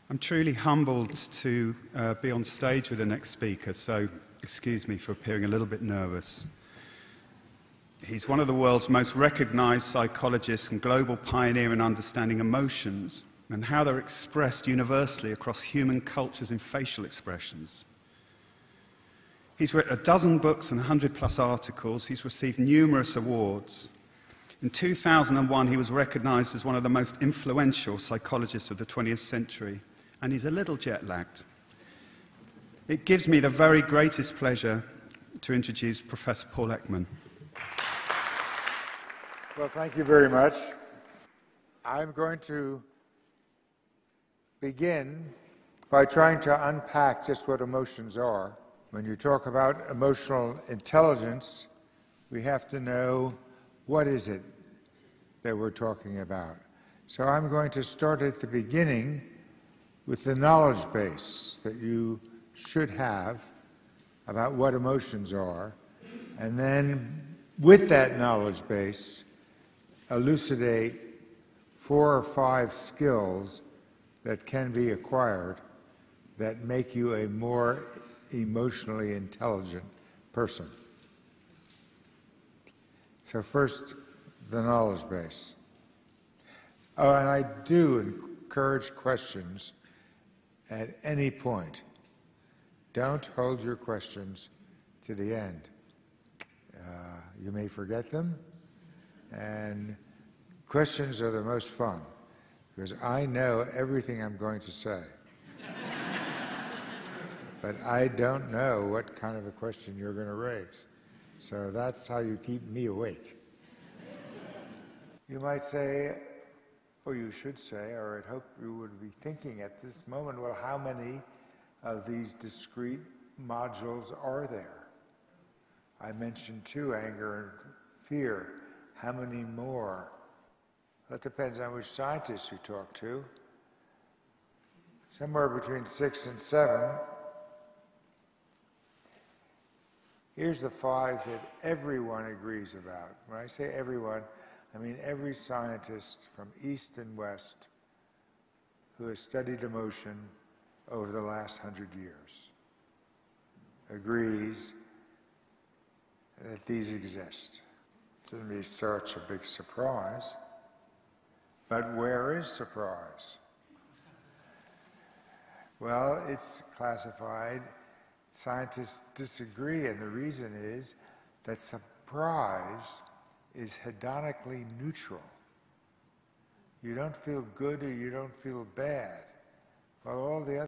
I'm truly humbled to be on stage with the next speaker, so excuse me for appearing a little bit nervous. He's one of the world's most recognized psychologists and global pioneer in understanding emotions and how they're expressed universally across human cultures in facial expressions. He's written a dozen books and 100+ articles. He's received numerous awards. In 2001, he was recognized as one of the most influential psychologists of the 20th century, and he's a little jet-lagged. It gives me the very greatest pleasure to introduce Professor Paul Ekman. Well, thank you very much. I'm going to begin by trying to unpack just what emotions are. When you talk about emotional intelligence, we have to know what is it that we're talking about. So I'm going to start at the beginning with the knowledge base that you should have about what emotions are, and then with that knowledge base, elucidate 4 or 5 skills that can be acquired that make you a more emotionally intelligent person. So first, the knowledge base. Oh, and I do encourage questions at any point. Don't hold your questions to the end. You may forget them, and questions are the most fun, because I know everything I'm going to say. But I don't know what kind of a question you're going to raise. So that's how you keep me awake. You might say, or you should say, or I'd hope you would be thinking at this moment, well, how many of these discrete modules are there? I mentioned 2, anger and fear. How many more? That depends on which scientist you talk to. Somewhere between 6 and 7. Here's the 5 that everyone agrees about. When I say everyone, I mean every scientist from East and West who has studied emotion over the last 100 years agrees that these exist. It shouldn't be such a big surprise. But where is surprise? Well, it's classified. Scientists disagree, and the reason is that surprise is hedonically neutral. You don't feel good or you don't feel bad. Well, all the other